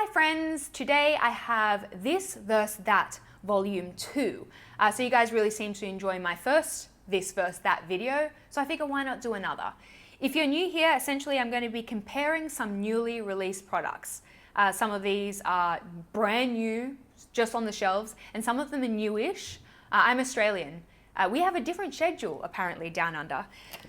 Hi friends, today I have This Verse That Volume 2. So you guys really seem to enjoy my first This Verse That video, so I figure why not do another. If you're new here, essentially I'm going to be comparing some newly released products. Some of these are brand new, just on the shelves, and some of them are newish. I'm Australian. We have a different schedule apparently down under.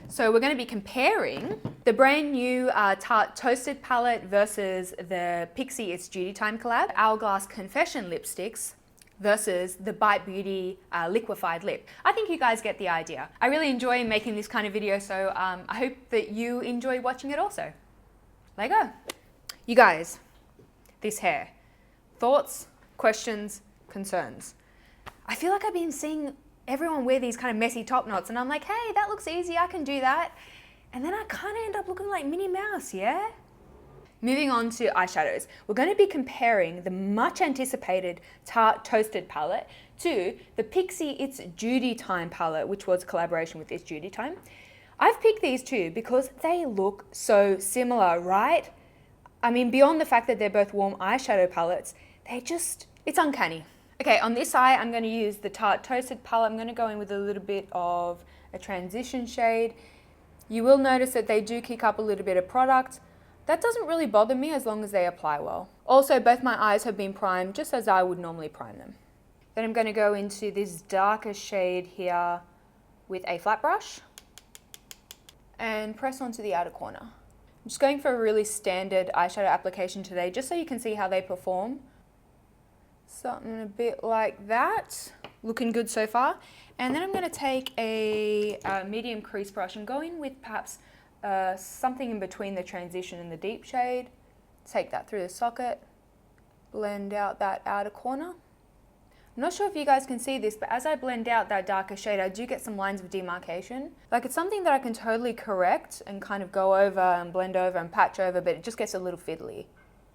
So we're going to be comparing the brand new Tarte Toasted palette versus the Pixi It's Judy Time collab, Hourglass Confession lipsticks versus the Bite Beauty liquefied lip. I think you guys get the idea. I really enjoy making this kind of video, so I hope that you enjoy watching it also. There you go. You guys, this hair. Thoughts, questions, concerns. I feel like I've been seeing everyone wear these kind of messy top knots and I'm like, hey, that looks easy, I can do that. And then I kind of end up looking like Minnie Mouse, yeah? Moving on to eyeshadows. We're going to be comparing the much anticipated Tarte Toasted palette to the Pixi It's Judy Time palette, which was a collaboration with It's Judy Time. I've picked these two because they look so similar, right? I mean, beyond the fact that they're both warm eyeshadow palettes, it's uncanny. Okay, on this eye, I'm going to use the Tarte Toasted palette. I'm going to go in with a little bit of a transition shade. You will notice that they do kick up a little bit of product. That doesn't really bother me as long as they apply well. Also, both my eyes have been primed just as I would normally prime them. Then I'm going to go into this darker shade here with a flat brush and press onto the outer corner. I'm just going for a really standard eyeshadow application today, just so you can see how they perform. Something a bit like that, looking good so far. And then I'm going to take a medium crease brush and go in with perhaps something in between the transition and the deep shade. Take that through the socket, blend out that outer corner. I'm not sure if you guys can see this, but as I blend out that darker shade, I do get some lines of demarcation. Like, it's something that I can totally correct and kind of go over and blend over and patch over, but it just gets a little fiddly.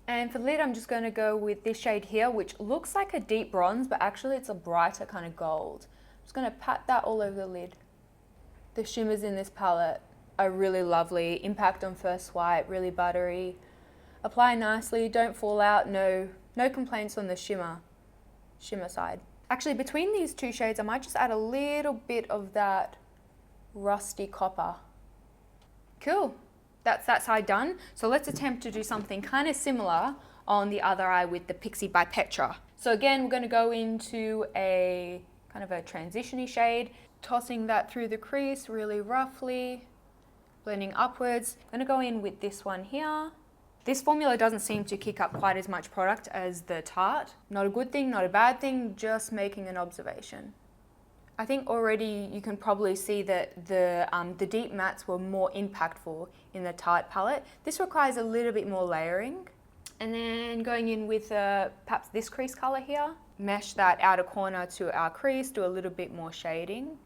And for the lid, I'm just going to go with this shade here, which looks like a deep bronze, but actually it's a brighter kind of gold. I'm just going to pat that all over the lid. The shimmers in this palette are really lovely. Impact on first swipe, really buttery. Apply nicely, don't fall out, no complaints on the shimmer side. Actually, between these two shades, I might just add a little bit of that rusty copper. Cool. That's that side done. So let's attempt to do something kind of similar on the other eye with the Pixi by Petra. So again, we're going to go into a kind of a transition-y shade, tossing that through the crease really roughly, blending upwards. I'm going to go in with this one here. This formula doesn't seem to kick up quite as much product as the Tarte. Not a good thing, not a bad thing, just making an observation. I think already you can probably see that the deep mattes were more impactful in the Tarte palette. This requires a little bit more layering. And then going in with perhaps this crease color here, mesh that outer corner to our crease, do a little bit more shading.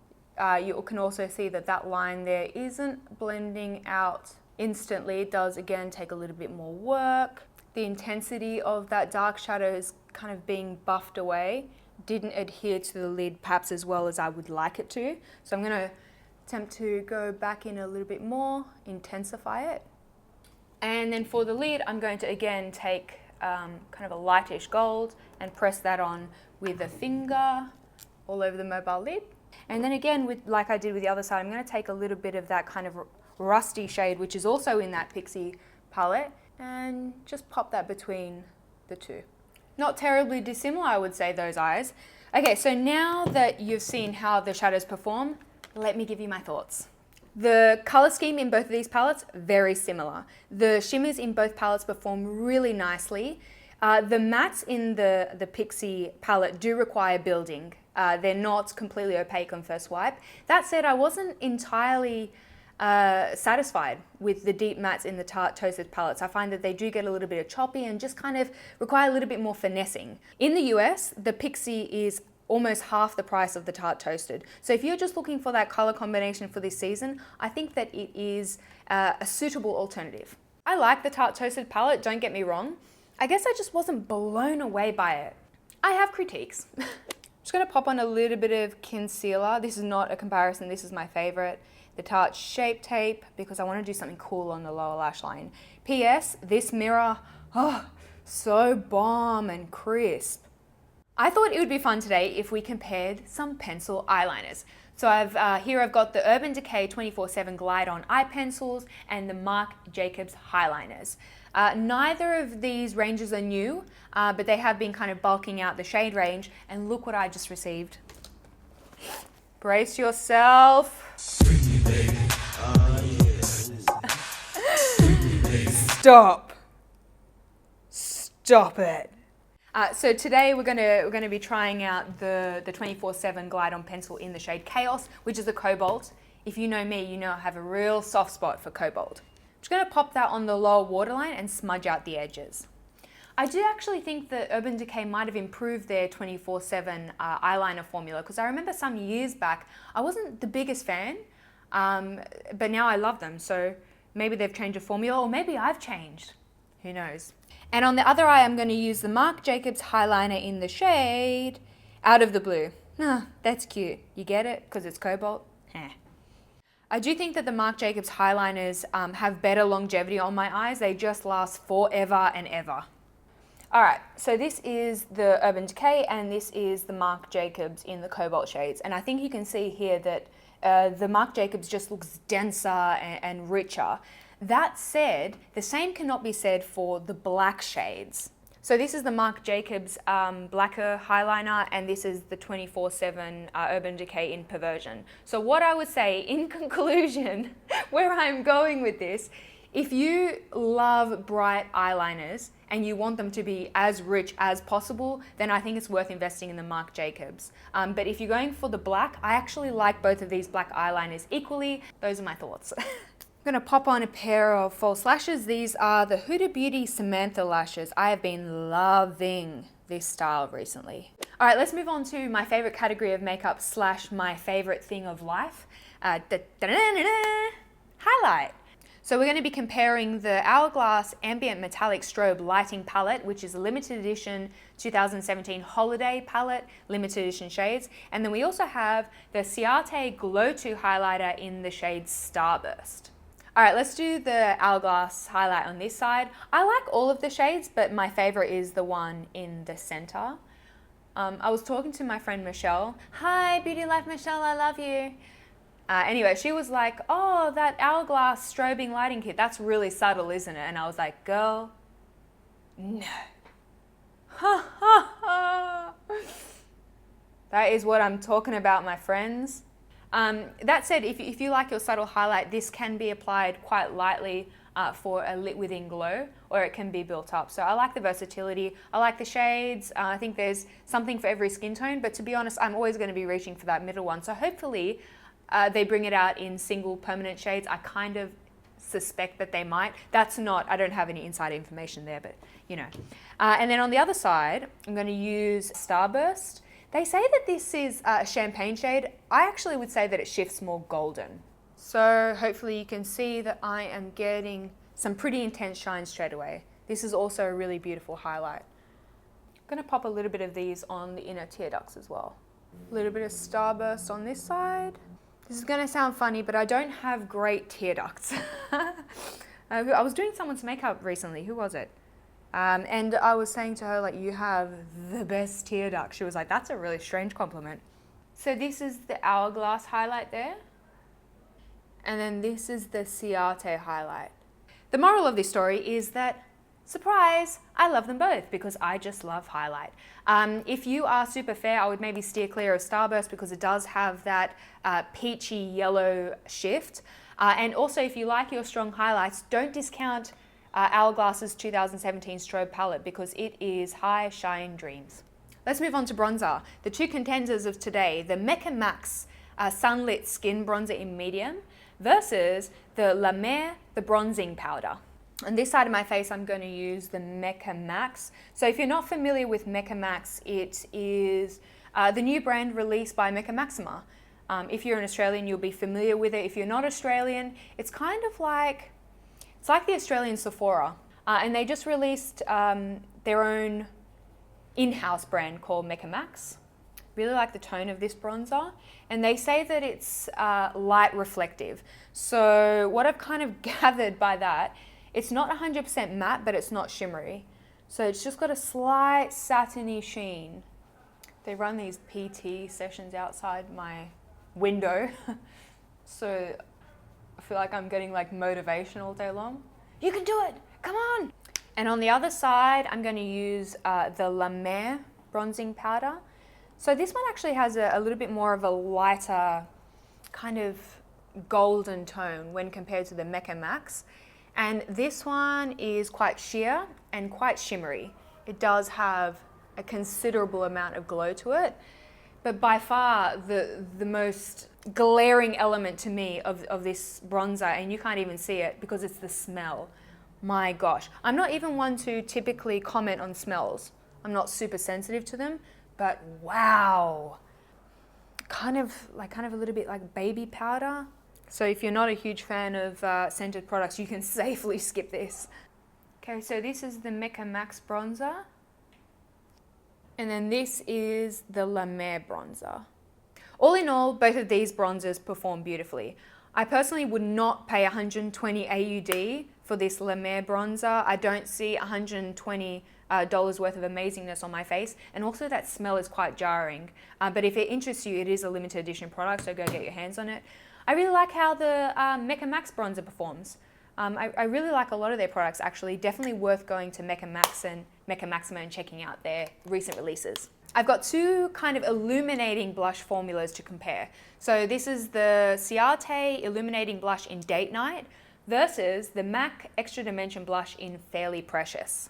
You can also see that that line there isn't blending out instantly. It does, again, take a little bit more work. The intensity of that dark shadow is kind of being buffed away. Didn't adhere to the lid perhaps as well as I would like it to. So I'm going to attempt to go back in a little bit more, intensify it. And then for the lid, I'm going to again take kind of a lightish gold and press that on with a finger all over the mobile lid. And then again, like I did with the other side, I'm going to take a little bit of that kind of rusty shade, which is also in that Pixi palette, and just pop that between the two. Not terribly dissimilar, I would say, those eyes. Okay, so now that you've seen how the shadows perform, let me give you my thoughts. The color scheme in both of these palettes, very similar. The shimmers in both palettes perform really nicely. The mattes in the Pixi palette do require building. They're not completely opaque on first swipe. That said, I wasn't entirely satisfied with the deep mattes in the Tarte Toasted palettes. I find that they do get a little bit of choppy and just kind of require a little bit more finessing. In the US, the Pixi is almost half the price of the Tarte Toasted. So if you're just looking for that color combination for this season, I think that it is a suitable alternative. I like the Tarte Toasted palette, don't get me wrong. I guess I just wasn't blown away by it. I have critiques. I'm just gonna pop on a little bit of concealer. This is not a comparison, this is my favorite. The Tarte Shape Tape, because I want to do something cool on the lower lash line. P.S. This mirror, oh, So bomb and crisp. I thought it would be fun today if we compared some pencil eyeliners. So I've got the Urban Decay 24/7 Glide On eye pencils and the Marc Jacobs Highliners. Neither of these ranges are new, but they have been kind of bulking out the shade range. And look what I just received. Brace yourself. Stop. Stop it. So today we're gonna be trying out the 24/7 Glide On pencil in the shade Chaos, which is a cobalt. If you know me, you know I have a real soft spot for cobalt. I'm just gonna pop that on the lower waterline and smudge out the edges. I do actually think that Urban Decay might have improved their 24/7 eyeliner formula, because I remember some years back I wasn't the biggest fan, but now I love them. So maybe they've changed the formula, or maybe I've changed. Who knows? And on the other eye, I'm going to use the Marc Jacobs Highliner in the shade Out of the Blue. That's cute. You get it? Because it's cobalt? I do think that the Marc Jacobs Highliners have better longevity on my eyes. They just last forever and ever. Alright, so this is the Urban Decay and this is the Marc Jacobs in the cobalt shades. And I think you can see here that the Marc Jacobs just looks denser and richer. That said, the same cannot be said for the black shades. So this is the Marc Jacobs Blacquer Highliner, and this is the 24/7 Urban Decay in Perversion. So what I would say in conclusion, where I'm going with this, if you love bright eyeliners and you want them to be as rich as possible, then I think it's worth investing in the Marc Jacobs. But if you're going for the black, I actually like both of these black eyeliners equally. Those are my thoughts. I'm going to pop on a pair of false lashes. These are the Huda Beauty Samantha lashes. I have been loving this style recently. All right, let's move on to my favorite category of makeup / my favorite thing of life, highlight. So we're going to be comparing the Hourglass Ambient Metallic Strobe Lighting Palette, which is a limited edition 2017 holiday palette, limited edition shades. And then we also have the Ciate Glow 2 highlighter in the shade Starburst. All right, let's do the Hourglass highlight on this side. I like all of the shades, but my favorite is the one in the center. I was talking to my friend Michelle. Hi, Beauty Life Michelle, I love you. Anyway, she was like, oh, that Hourglass strobing lighting kit, that's really subtle, isn't it? And I was like, girl, no. That is what I'm talking about, my friends. That said, if you like your subtle highlight, this can be applied quite lightly for a lit within glow, or it can be built up. So I like the versatility, I like the shades, I think there's something for every skin tone, but to be honest, I'm always going to be reaching for that middle one. So hopefully they bring it out in single permanent shades. I kind of suspect that they might. That's not, I don't have any inside information there, but you know. And then on the other side, I'm going to use Starburst. They say that this is a champagne shade. I actually would say that it shifts more golden. So hopefully you can see that I am getting some pretty intense shine straight away. This is also a really beautiful highlight. I'm going to pop a little bit of these on the inner tear ducts as well. A little bit of Starburst on this side. This is going to sound funny, but I don't have great tear ducts. I was doing someone's makeup recently. Who was it? And I was saying to her, like, you have the best tear duct. She was like, that's a really strange compliment. So this is the Hourglass highlight there. And then this is the Ciate highlight. The moral of this story is that, surprise, I love them both because I just love highlight. If you are super fair, I would maybe steer clear of Starburst because it does have that peachy yellow shift. And also, if you like your strong highlights, don't discount Hourglass's 2017 strobe palette because it is high shine dreams. Let's move on to bronzer. The two contenders of today, the Mecca Max Sunlit Skin Bronzer in medium versus the La Mer, the bronzing powder. On this side of my face, I'm going to use the Mecca Max. So if you're not familiar with Mecca Max, it is the new brand released by Mecca Maxima. If you're an Australian, you'll be familiar with it. If you're not Australian, it's kind of like, it's like the Australian Sephora. And they just released their own in-house brand called Mecca Max. Really like the tone of this bronzer. And they say that it's light reflective. So what I've kind of gathered by that, it's not 100% matte, but it's not shimmery. So it's just got a slight satiny sheen. They run these PT sessions outside my window. So I feel like I'm getting like motivation all day long. You can do it, come on. And on the other side, I'm gonna use the La Mer bronzing powder. So this one actually has a little bit more of a lighter kind of golden tone when compared to the Mecca Max. And this one is quite sheer and quite shimmery. It does have a considerable amount of glow to it, but by far the most glaring element to me of this bronzer, and you can't even see it because it's the smell. My gosh, I'm not even one to typically comment on smells. I'm not super sensitive to them, but wow. Kind of a little bit like baby powder. So if you're not a huge fan of scented products, you can safely skip this. Okay, so this is the Mecca Max bronzer. And then this is the La Mer bronzer. All in all, both of these bronzers perform beautifully. I personally would not pay 120 AUD for this La Mer bronzer. I don't see $120 worth of amazingness on my face, and also that smell is quite jarring. But if it interests you, it is a limited edition product, so go get your hands on it. I really like how the Mecca Max bronzer performs. I really like a lot of their products actually. Definitely worth going to Mecca Max and Mecca Maxima and checking out their recent releases. I've got two kind of illuminating blush formulas to compare. So this is the Ciate Illuminating Blush in Date Night versus the MAC Extra Dimension Blush in Fairly Precious.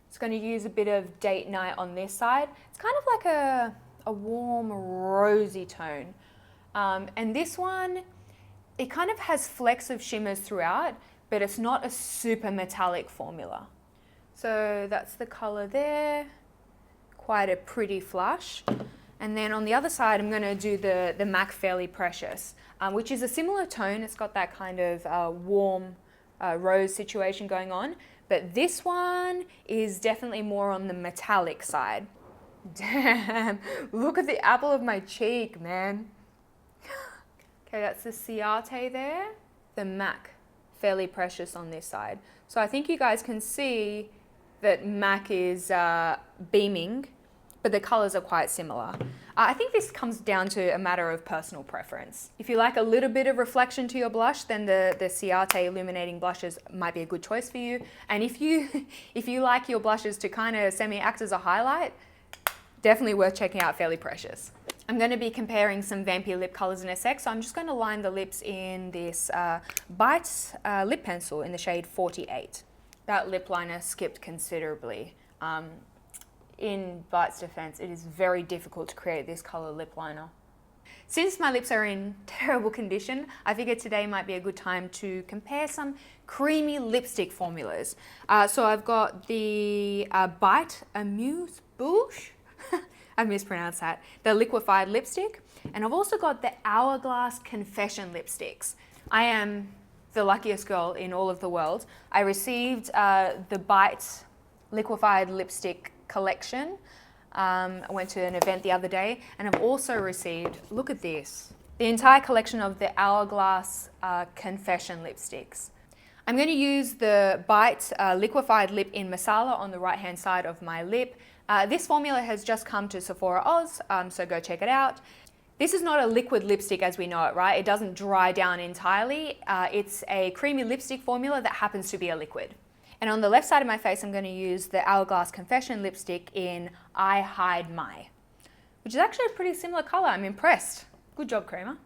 It's going to use a bit of Date Night on this side. It's kind of like a warm rosy tone. And this one, it kind of has flecks of shimmers throughout, but it's not a super metallic formula. So that's the color there, quite a pretty flush. And then on the other side, I'm gonna do the MAC Fairly Precious, which is a similar tone. It's got that kind of warm rose situation going on, but this one is definitely more on the metallic side. Damn, look at the apple of my cheek, man. Okay, that's the Ciate there, the MAC Fairly Precious on this side. So I think you guys can see that MAC is beaming, but the colors are quite similar. I think this comes down to a matter of personal preference. If you like a little bit of reflection to your blush, then the Ciate Illuminating Blushes might be a good choice for you. And if you like your blushes to kind of semi-act as a highlight, definitely worth checking out Fairly Precious. I'm going to be comparing some vampy lip colors in a sec, so I'm just going to line the lips in this Bite lip pencil in the shade 48. That lip liner skipped considerably. In Bite's defense, it is very difficult to create this color lip liner. Since my lips are in terrible condition, I figured today might be a good time to compare some creamy lipstick formulas. So I've got the Bite Amuse Bouche. I mispronounced that. The liquefied lipstick. And I've also got the Hourglass Confession lipsticks. I am the luckiest girl in all of the world. I received the Bite liquefied lipstick collection. I went to an event the other day, and I've also received, look at this, the entire collection of the Hourglass Confession lipsticks. I'm going to use the Bite liquefied lip in Masala on the right hand side of my lip. This formula has just come to Sephora Oz, so go check it out. This is not a liquid lipstick as we know it, right? It doesn't dry down entirely. It's a creamy lipstick formula that happens to be a liquid. And on the left side of my face, I'm going to use the Hourglass Confession lipstick in I Hide My, which is actually a pretty similar color. I'm impressed. Good job, Kramer.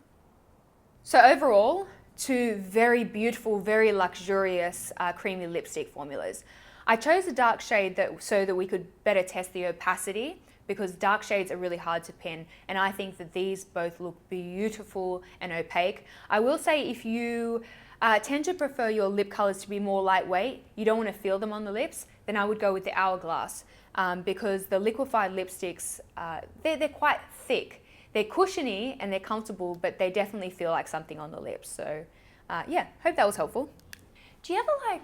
So overall, two very beautiful, very luxurious creamy lipstick formulas. I chose a dark shade so that we could better test the opacity, because dark shades are really hard to pin, and I think that these both look beautiful and opaque. I will say if you tend to prefer your lip colors to be more lightweight, you don't want to feel them on the lips, then I would go with the Hourglass, because the liquefied lipsticks, they're quite thick. They're cushiony and they're comfortable, but they definitely feel like something on the lips. So yeah, hope that was helpful. Do you ever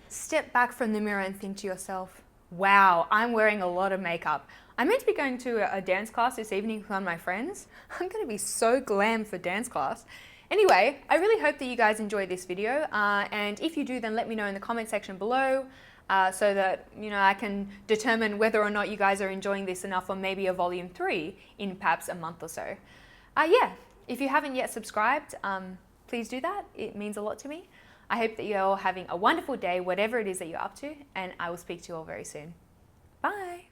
step back from the mirror and think to yourself, wow, I'm wearing a lot of makeup. I'm meant to be going to a dance class this evening with one of my friends. I'm going to be so glam for dance class. Anyway, I really hope that you guys enjoyed this video, and if you do, then let me know in the comment section below. so that, you know, I can determine whether or not you guys are enjoying this enough for maybe a volume 3 in perhaps a month or so. Yeah, if you haven't yet subscribed, please do that. It means a lot to me. I hope that you're all having a wonderful day, whatever it is that you're up to, and I will speak to you all very soon. Bye.